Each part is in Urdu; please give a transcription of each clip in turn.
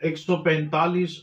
145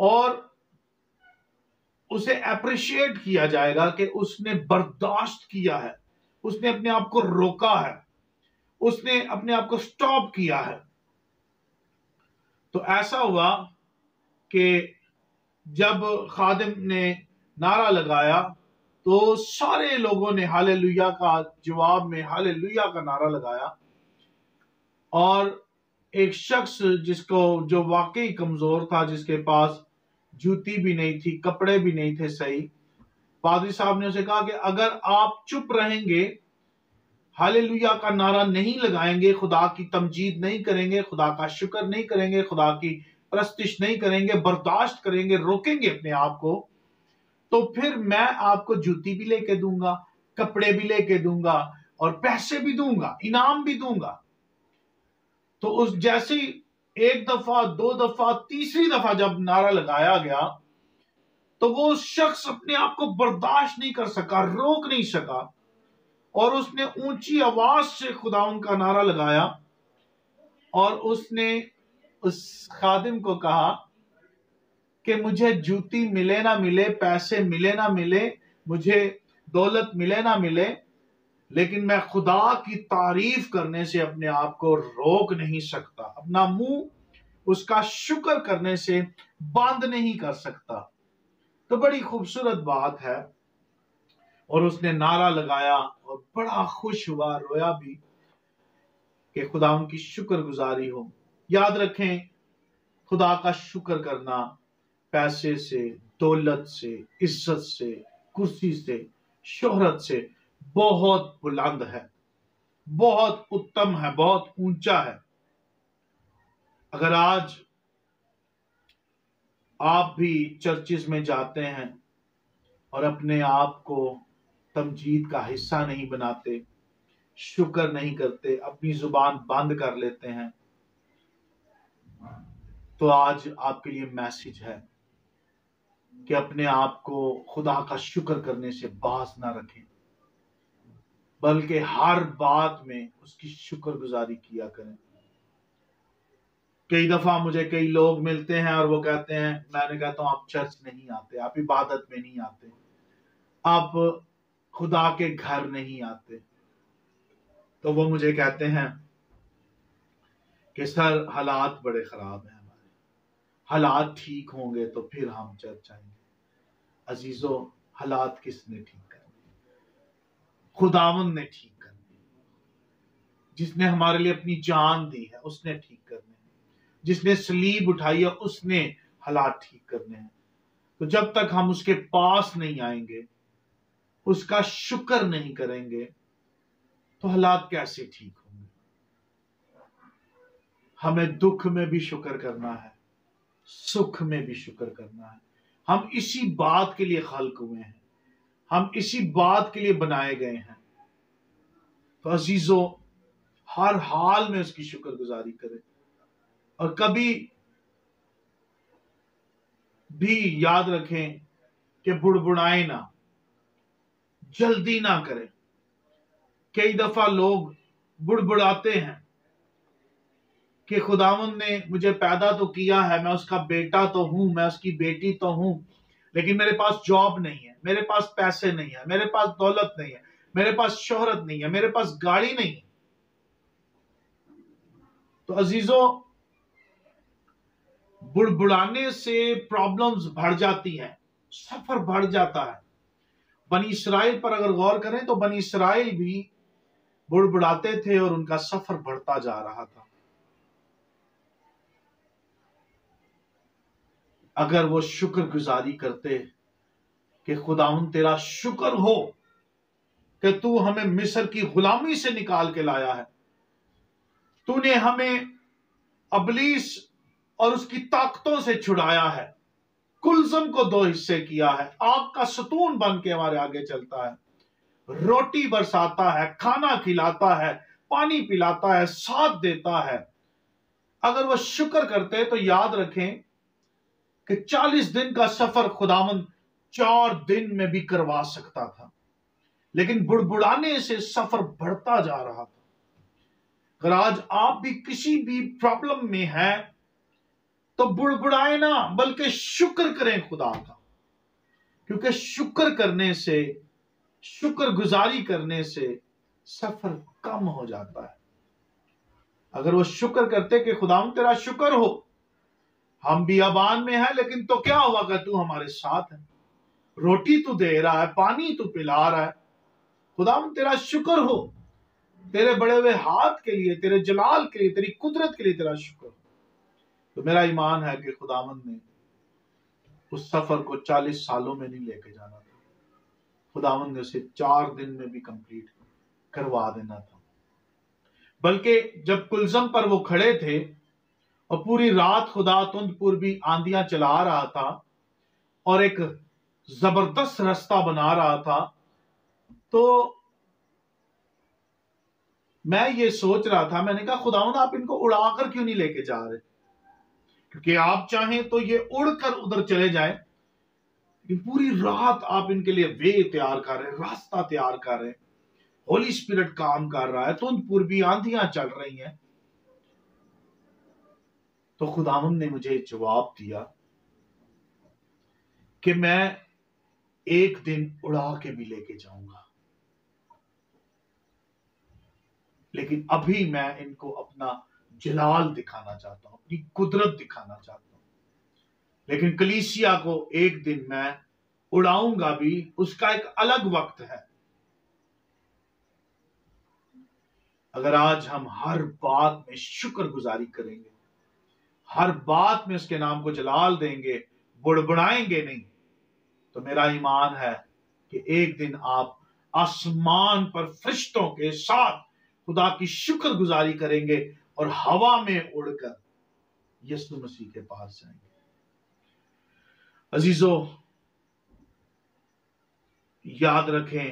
اور اسے اپریشیٹ کیا جائے گا کہ اس نے برداشت کیا ہے، اس نے اپنے آپ کو روکا ہے، اس نے اپنے آپ کو سٹاپ کیا ہے۔ تو ایسا ہوا کہ جب خادم نے نعرہ لگایا تو سارے لوگوں نے ہالےلویا کا جواب میں ہالےلویا کا نعرہ لگایا، اور ایک شخص جو واقعی کمزور تھا، جس کے پاس جوتی بھی نہیں تھی، کپڑے بھی نہیں تھے صحیح، پادری صاحب نے اسے کہا کہ اگر آپ چپ رہیں گے، ہالےلویا کا نعرہ نہیں لگائیں گے، خدا کی تمجید نہیں کریں گے، خدا کا شکر نہیں کریں گے، خدا کی پرستش نہیں کریں گے، برداشت کریں گے، روکیں گے اپنے آپ کو، تو پھر میں آپ کو جوتی بھی لے کے دوں گا، کپڑے بھی لے کے دوں گا، اور پیسے بھی دوں گا، انعام بھی دوں گا۔ تو اس جیسے ایک دفعہ، دو دفعہ، تیسری دفعہ جب نعرہ لگایا گیا تو وہ شخص اپنے آپ کو برداشت نہیں کر سکا، روک نہیں سکا، اور اس نے اونچی آواز سے خداوند کا نعرہ لگایا، اور اس نے اس خادم کو کہا کہ مجھے جوتی ملے نہ ملے، پیسے ملے نہ ملے، مجھے دولت ملے نہ ملے، لیکن میں خدا کی تعریف کرنے سے اپنے آپ کو روک نہیں سکتا، اپنا منہ اس کا شکر کرنے سے بند نہیں کر سکتا۔ تو بڑی خوبصورت بات ہے، اور اس نے نعرہ لگایا اور بڑا خوش ہوا، رویا بھی کہ خدا ان کی شکر گزاری ہو۔ یاد رکھیں، خدا کا شکر کرنا پیسے سے، دولت سے، عزت سے، کرسی سے، شہرت سے بہت بلند ہے، بہت اتم ہے، بہت اونچا ہے۔ اگر آج آپ بھی چرچز میں جاتے ہیں اور اپنے آپ کو تمجید کا حصہ نہیں بناتے، شکر نہیں کرتے، اپنی زبان بند کر لیتے ہیں، تو آج آپ کے لیے میسج ہے کہ اپنے آپ کو خدا کا شکر کرنے سے باز نہ رکھیں، بلکہ ہر بات میں اس کی شکر گزاری کیا کریں۔ کئی دفعہ مجھے کئی لوگ ملتے ہیں اور وہ کہتے ہیں، میں کہتا ہوں آپ چرچ نہیں آتے، آپ عبادت میں نہیں آتے، آپ خدا کے گھر نہیں آتے، تو وہ مجھے کہتے ہیں کہ سر حالات بڑے خراب ہیں ہمارے، حالات ٹھیک ہوں گے تو پھر ہم چرچ آئیں گے۔ عزیزو، حالات کس نے ٹھیک کرنے؟ خداوند نے ٹھیک کرنے، جس نے ہمارے لیے اپنی جان دی ہے اس نے ٹھیک کرنے، جس نے صلیب اٹھائی ہے اس نے حالات ٹھیک کرنے ہیں۔ تو جب تک ہم اس کے پاس نہیں آئیں گے، اس کا شکر نہیں کریں گے، تو حالات کیسے ٹھیک ہوں گے؟ ہمیں دکھ میں بھی شکر کرنا ہے، سکھ میں بھی شکر کرنا ہے۔ ہم اسی بات کے لیے خلق ہوئے ہیں، ہم اسی بات کے لیے بنائے گئے ہیں۔ تو عزیزو، ہر حال میں اس کی شکر گزاری کریں، اور کبھی بھی یاد رکھیں کہ بڑبڑائیں نہ، جلدی نہ کریں۔ کئی دفعہ لوگ بڑبڑاتے ہیں کہ خداوند نے مجھے پیدا تو کیا ہے، میں اس کا بیٹا تو ہوں، میں اس کی بیٹی تو ہوں، لیکن میرے پاس جاب نہیں ہے، میرے پاس پیسے نہیں ہے، میرے پاس دولت نہیں ہے، میرے پاس شہرت نہیں ہے، میرے پاس گاڑی نہیں ہے۔ تو عزیزو، بڑبڑانے سے پرابلمز بڑھ جاتی ہیں، سفر بڑھ جاتا ہے۔ بنی اسرائیل پر اگر غور کریں تو بنی اسرائیل بھی بڑبڑاتے تھے اور ان کا سفر بڑھتا جا رہا تھا۔ اگر وہ شکر گزاری کرتے کہ خداوند تیرا شکر ہو کہ تو ہمیں مصر کی غلامی سے نکال کے لایا ہے، تو نے ہمیں ابلیس اور اس کی طاقتوں سے چھڑایا ہے، کلزم کو دو حصے کیا ہے، آگ کا ستون بن کے ہمارے آگے چلتا ہے، روٹی برساتا ہے، کھانا کھلاتا ہے، پانی پلاتا ہے، ساتھ دیتا ہے۔ اگر وہ شکر کرتے تو یاد رکھیں کہ 40 دن کا سفر خداوند 4 دن میں بھی کروا سکتا تھا، لیکن بڑبڑانے سے سفر بڑھتا جا رہا تھا۔ اگر آج آپ بھی کسی بھی پرابلم میں ہیں، تو بڑبڑائے نہ بلکہ شکر کریں خدا کا، کیونکہ شکر کرنے سے، شکر گزاری کرنے سے سفر کم ہو جاتا ہے۔ اگر وہ شکر کرتے کہ خداوند تیرا شکر ہو، ہم بیابان میں ہیں لیکن تو کیا ہوا کہ تو ہمارے ساتھ ہے، روٹی تو دے رہا ہے، پانی تو پلا رہا ہے، خداوند تیرا شکر ہو، تیرے بڑے ہوئے ہاتھ کے لیے، تیرے جلال کے لیے، تیری قدرت کے لیے تیرا شکر ہو۔ تو میرا ایمان ہے کہ خداوند نے اس سفر کو 40 سالوں میں نہیں لے کے جانا تھا، خداوند نے اسے 4 دن میں بھی کمپلیٹ کروا دینا تھا۔ بلکہ جب کلزم پر وہ کھڑے تھے اور پوری رات خدا تند پوربی آندیاں چلا رہا تھا اور ایک زبردست راستہ بنا رہا تھا، تو میں یہ سوچ رہا تھا، میں نے کہا خداوند آپ ان کو اڑا کر کیوں نہیں لے کے جا رہے؟ کیونکہ آپ چاہیں تو یہ اڑ کر ادھر چلے جائیں، پوری رات آپ ان کے لیے وے تیار کر رہے ہیں، راستہ تیار کر رہے ہیں، ہولی اسپرٹ کام کر رہا ہے، تند پوربی آندیاں چل رہی ہیں۔ تو خداوند نے مجھے جواب دیا کہ میں ایک دن اڑا کے بھی لے کے جاؤں گا، لیکن ابھی میں ان کو اپنا جلال دکھانا چاہتا ہوں، اپنی قدرت دکھانا چاہتا ہوں، لیکن کلیسیا کو ایک دن میں اڑاؤں گا بھی، اس کا ایک الگ وقت ہے۔ اگر آج ہم ہر بات میں شکر گزاری کریں گے، ہر بات میں اس کے نام کو جلال دیں گے، بڑبڑائیں گے نہیں، تو میرا ایمان ہے کہ ایک دن آپ آسمان پر فرشتوں کے ساتھ خدا کی شکر گزاری کریں گے اور ہوا میں اڑ کر یسوع مسیح کے پاس جائیں گے۔ عزیزو، یاد رکھیں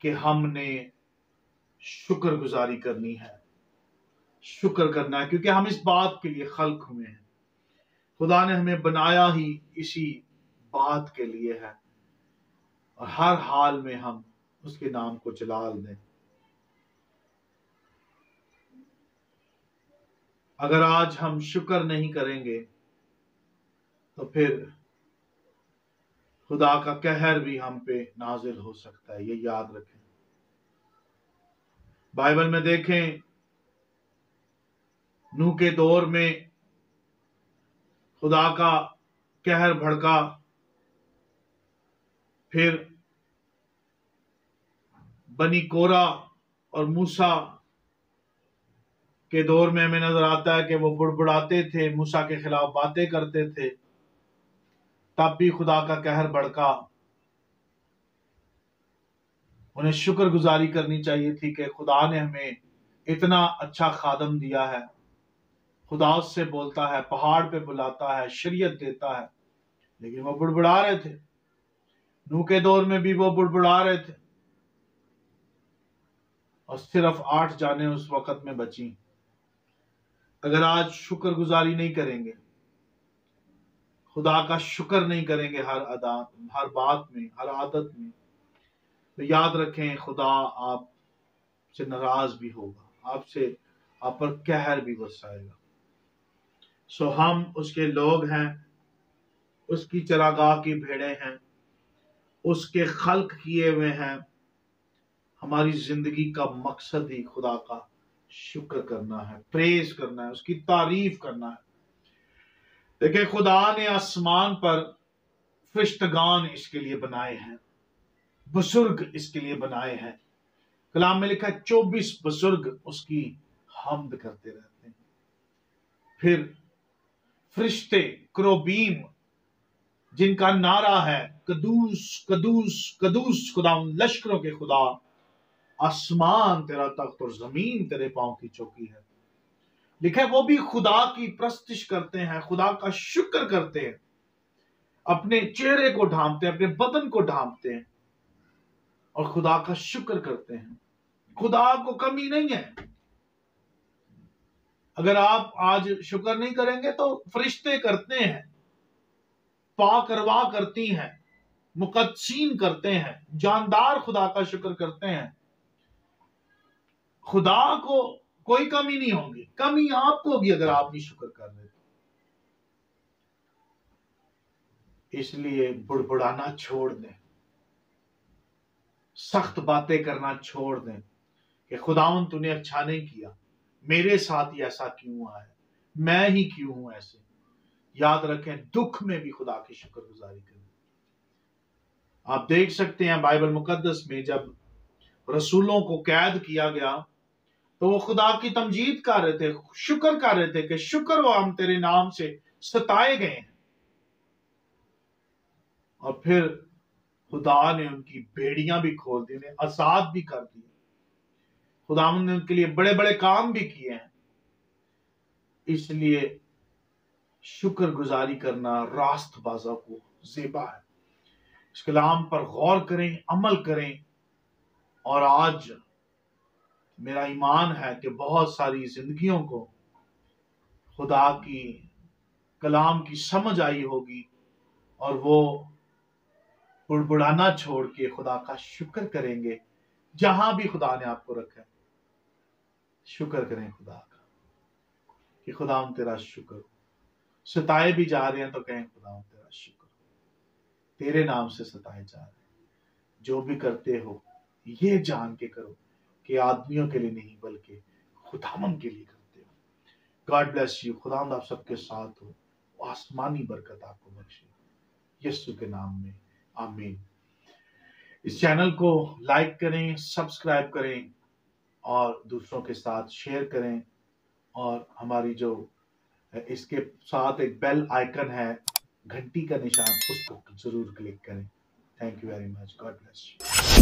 کہ ہم نے شکر گزاری کرنی ہے، شکر کرنا ہے، کیونکہ ہم اس بات کے لیے خلق ہوئے ہیں، خدا نے ہمیں بنایا ہی اسی بات کے لیے ہے، اور ہر حال میں ہم اس کے نام کو جلال دیں۔ اگر آج ہم شکر نہیں کریں گے تو پھر خدا کا قہر بھی ہم پہ نازل ہو سکتا ہے، یہ یاد رکھیں۔ بائبل میں دیکھیں، نوح کے دور میں خدا کا قہر بھڑکا، پھر بنی کورہ اور موسیٰ کے دور میں ہمیں نظر آتا ہے کہ وہ بڑبڑاتے تھے، موسیٰ کے خلاف باتیں کرتے تھے، تب بھی خدا کا قہر بھڑکا۔ انہیں شکر گزاری کرنی چاہیے تھی کہ خدا نے ہمیں اتنا اچھا خادم دیا ہے، خدا اس سے بولتا ہے، پہاڑ پہ بلاتا ہے، شریعت دیتا ہے، لیکن وہ بڑبڑا رہے تھے۔ نوح کے دور میں بھی وہ بڑبڑا رہے تھے، اور صرف 8 جانیں اس وقت میں بچیں۔ اگر آج شکر گزاری نہیں کریں گے، خدا کا شکر نہیں کریں گے ہر بات میں، ہر عادت میں، تو یاد رکھیں خدا آپ سے ناراض بھی ہوگا، آپ پر قہر بھی برسائے گا۔ سو ہم اس کے لوگ ہیں، اس کی چراگاہ کی بھیڑیں ہیں، اس کے خلق کیے ہوئے ہیں۔ ہماری زندگی کا مقصد ہی خدا کا شکر کرنا ہے، پریز کرنا ہے، اس کی تعریف کرنا ہے۔ دیکھیں، خدا نے آسمان پر فرشتگان اس کے لیے بنائے ہیں، بزرگ اس کے لیے بنائے ہیں۔ کلام میں لکھا ہے 24 بزرگ اس کی حمد کرتے رہتے ہیں۔ پھر فرشتے کروبیم جن کا نعرہ ہے قدوس قدوس قدوس خدا لشکروں کے خدا، آسمان تیرا تخت اور زمین تیرے پاؤں کی چوکی ہے۔ لکھا ہے وہ بھی خدا کی پرستش کرتے ہیں، خدا کا شکر کرتے ہیں، اپنے چہرے کو ڈھانپتے ہیں، اپنے بدن کو ڈھانپتے ہیں اور خدا کا شکر کرتے ہیں۔ خدا کو کمی نہیں ہے۔ اگر آپ آج شکر نہیں کریں گے تو فرشتے کرتے ہیں، پاک ارواح کرتی ہیں، مقدسین کرتے ہیں، جاندار خدا کا شکر کرتے ہیں۔ خدا کو کوئی کمی نہیں ہوگی، کمی آپ کو ہوگی اگر آپ نہیں شکر کر رہے۔ اس لیے بڑبڑانا چھوڑ دیں، سخت باتیں کرنا چھوڑ دیں کہ خداوند تو نے اچھا نہیں کیا، میرے ساتھ ہی ایسا کیوں ہوا ہے، میں ہی کیوں ہوں ایسے۔ یاد رکھیں دکھ میں بھی خدا کی شکر گزاری کریں۔ آپ دیکھ سکتے ہیں بائبل مقدس میں جب رسولوں کو قید کیا گیا تو وہ خدا کی تمجید کر رہے تھے، شکر کر رہے تھے کہ شکر ہو ہم تیرے نام سے ستائے گئے ہیں۔ اور پھر خدا نے ان کی بیڑیاں بھی کھول دی، انہیں آزاد بھی کر دی۔ خداوند نے ان کے لیے بڑے بڑے کام بھی کیے ہیں۔ اس لیے شکر گزاری کرنا راست بازوں کو زیبا ہے۔ اس کلام پر غور کریں، عمل کریں، اور آج میرا ایمان ہے کہ بہت ساری زندگیوں کو خدا کی کلام کی سمجھ آئی ہوگی، اور وہ بڑبڑانا چھوڑ کے خدا کا شکر کریں گے۔ جہاں بھی خدا نے آپ کو رکھا ہے شکر کریں خدا کا کہ خدا تیرا شکر، ستائے بھی جا رہے ہیں تو کہیں خدا تیرا شکر، تیرے نام سے ستائے جا رہے ہیں۔ جو بھی کرتے ہو یہ جان کے کرو کہ آدمیوں کے لیے نہیں بلکہ خداوند کے لیے کرتے ہو۔ God bless you. خداوند آپ سب کے ساتھ ہو، آسمانی برکت آپ کو بخشے، یسوع کے نام میں آمین۔ اس چینل کو لائک کریں، سبسکرائب کریں، اور دوسروں کے ساتھ شیئر کریں، اور ہماری جو اس کے ساتھ ایک بیل آئیکن ہے، گھنٹی کا نشان، اس کو ضرور کلک کریں۔ Thank you very much. God bless you.